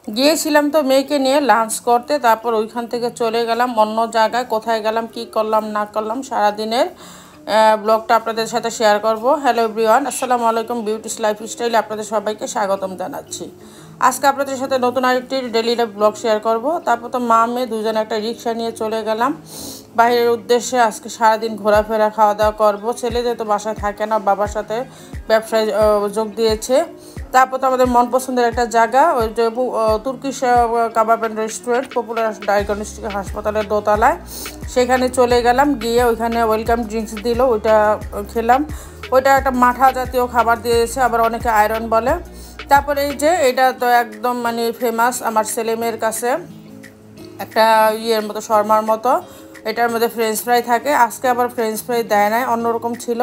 গিয়েছিলাম তো মেয়েকে নিয়ে লাঞ্চ করতে, তারপর ওইখান থেকে চলে গেলাম অন্য জায়গায়। কোথায় গেলাম, কি করলাম না করলাম সারাদিনের ব্লগটা আপনাদের সাথে শেয়ার করব। হ্যালো এভরিওয়ান, আসসালামু আলাইকুম। বিউটিস লাইফস্টাইলে আপনাদের সবাইকে স্বাগতম জানাচ্ছি। আজকে আপনাদের সাথে নতুন আরেকটি ডেলি লাইফ ব্লগ শেয়ার করব। তারপর তো মা মেয়ে দুজনে একটা রিক্সা নিয়ে চলে গেলাম বাইরের উদ্দেশ্যে। আজকে সারাদিন ঘোরাফেরা খাওয়া দাওয়া করবো। ছেলে যেহেতু বাসায় থাকে না, বাবার সাথে ব্যবসায় যোগ দিয়েছে। তারপর তো আমাদের মন পছন্দের একটা জায়গা, ওই যে Turkish kebab and restaurant, popular diagnostic হাসপাতালের দোতলায়, সেখানে চলে গেলাম। গিয়ে ওইখানে ওয়েলকাম ড্রিঙ্কস দিল, ওইটা খেলাম। ওইটা একটা মাঠা জাতীয় খাবার দিয়েছে, আবার অনেকে আয়রন বলে। তারপরে এই যে এটা তো একদম মানে ফেমাস আমার ছেলে মেয়ের কাছে, একটা ইয়ের মতো শর্মার মতো। এটার মধ্যে ফ্রেঞ্চ ফ্রাই থাকে। আজকে আবার ফ্রেঞ্চ ফ্রাই দেয় নাই, অন্যরকম ছিল।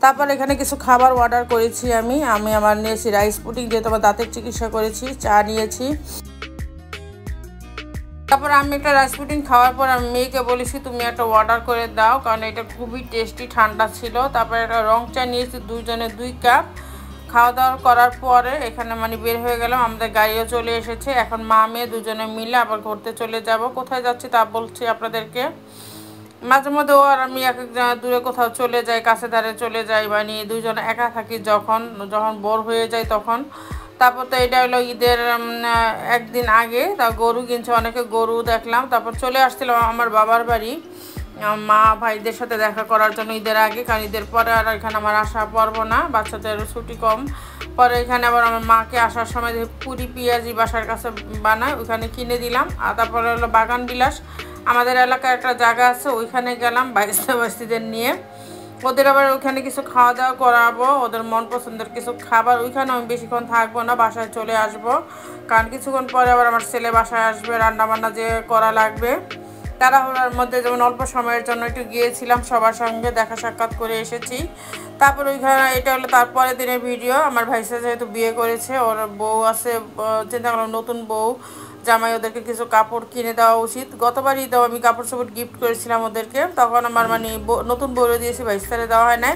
তারপর এখানে কিছু খাবার অর্ডার করেছি আমি আমার নিয়েছি রাইস পুডিং, যেহেতু আমার দাঁতের চিকিৎসা করেছি। চা নিয়েছি। তারপর আমি একটা রাইস পুডিং খাওয়ার পর আমি মেয়েকে বলেছি তুমি একটা অর্ডার করে দাও, কারণ এটা খুবই টেস্টি, ঠান্ডা ছিল। তারপর একটা রং চা নিয়েছি, দুইজনে 2 কাপ। খাওয়া দাওয়া করার পরে এখানে মানে বের হয়ে গেলাম, আমাদের গাড়িও চলে এসেছে। এখন মা মেয়ে দুজনে মিলে আবার ঘুরতে চলে যাব। কোথায় যাচ্ছি তা বলছি আপনাদেরকে। মাঝে মধ্যে ও আর আমি এক এক দূরে কোথাও চলে যাই, কাছে ধারে চলে যাই, মানে দুজনে একা থাকি যখন যখন বোর হয়ে যায় তখন। তারপর তো এটা হলো ঈদের একদিন আগে, তা গরু কিনছে, অনেকে গরু দেখলাম। তারপর চলে আসছিলাম আমার বাবার বাড়ি মা ভাইদের সাথে দেখা করার জন্য ঈদের আগে, কারণ ঈদের পরে আর এখানে আমার আসা পড়বো না, বাচ্চাদের ছুটি কম। পরে এখানে আবার আমার মাকে আসার সময় পুরি পেঁয়াজি বাসার কাছে বানায়, ওইখানে কিনে দিলাম। আর তারপরে হলো বাগান বিলাস, আমাদের এলাকায় একটা জায়গা আছে, ওইখানে গেলাম বাইস্তিদের নিয়ে। ওদের আবার ওইখানে কিছু খাওয়া দাওয়া করাবো, ওদের মন পছন্দের কিছু খাবার। ওইখানে আমি বেশিক্ষণ থাকবো না, বাসায় চলে আসবো, কারণ কিছুক্ষণ পরে আবার আমার ছেলে বাসায় আসবে, রান্নাবান্না যে করা লাগবে। তাড়াহুড়ার মধ্যে যেমন অল্প সময়ের জন্য একটু গিয়েছিলাম, সবার সঙ্গে দেখা সাক্ষাৎ করে এসেছি। তারপর ওইখানে এটা হলো তারপরের দিনের ভিডিও। আমার ভাইসা যেহেতু বিয়ে করেছে, ওর বউ আছে, চিন্তা করলাম নতুন বউ জামাই, ওদেরকে কিছু কাপড় কিনে দেওয়া উচিত। গতবার ঈদেও আমি কাপড় চাপড় গিফট করেছিলাম ওদেরকে, তখন আমার মানে নতুন বউরে দিয়েছি, ভাইসারে দেওয়া হয় না।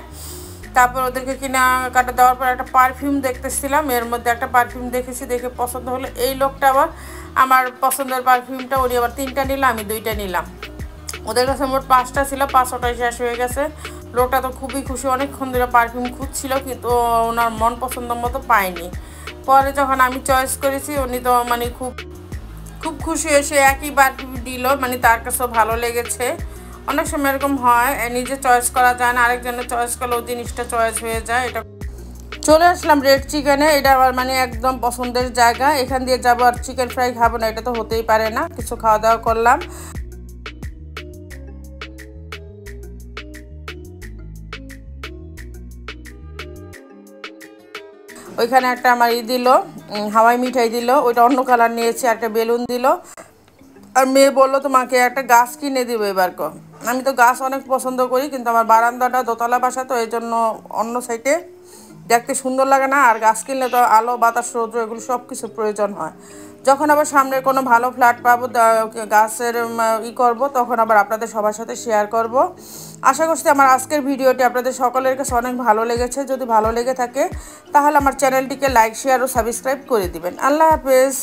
তারপর ওদেরকে কিনা কাটা দেওয়ার পর একটা পারফিউম দেখতেছিলাম, এর মধ্যে একটা পারফিউম দেখেছি, দেখে পছন্দ হলো। এই লোকটা আবার আমার পছন্দের পারফিউমটা, উনি আবার 3টা নিলাম, আমি 2টা নিলাম। ওদের কাছে মোট 5টা ছিল, 5টাই শেষ হয়ে গেছে। লোকটা তো খুবই খুশি, অনেকক্ষণ ধরে পারফিউম খুঁজছিল, কিন্তু ওনার মন পছন্দ মতো পায়নি। পরে যখন আমি চয়েস করেছি, উনি তো মানে খুব খুব খুশি হয়েছে, একই পারফিউম দিল, মানে তার কাছেও ভালো লেগেছে। অনেক সময় এরকম হয়, নিজে চয়েস করা যায় না, আরেকজনের চয়েস করলেও জিনিসটা চয়েস হয়ে যায়। এটা চলে আসলাম রেড চিকেনে, এটা আমার মানে একদম পছন্দের জায়গা। এখান দিয়ে যাবো আর চিকেন ফ্রাই খাবো না, এটা তো হতেই পারে না। কিছু খাওয়া দাওয়া করলাম। ওইখানে একটা আমার দিল, হাওয়াই মিঠাই দিল, ওইটা অন্য কালার নিয়েছি, একটা বেলুন দিল। আর মেয়ে বললো তোমাকে একটা গাছ কিনে দিবে এবার। আমি তো গাছ অনেক পছন্দ করি, কিন্তু আমার বারান্দাটা দোতলা বাসা, তো এই জন্য অন্য সাইডে দেখতে সুন্দর লাগে না। আর গাছ কিনলে তো আলো বাতাস রৌদ্র এগুলো সব কিছু প্রয়োজন হয়। যখন আবার সামনে কোনো ভালো ফ্ল্যাট পাবো, গাছের করবো, তখন আবার আপনাদের সবার সাথে শেয়ার করব। আশা করছি আমার আজকের ভিডিওটি আপনাদের সকলের কাছে অনেক ভালো লেগেছে। যদি ভালো লেগে থাকে তাহলে আমার চ্যানেলটিকে লাইক, শেয়ার ও সাবস্ক্রাইব করে দিবেন। আল্লাহ হাফেজ।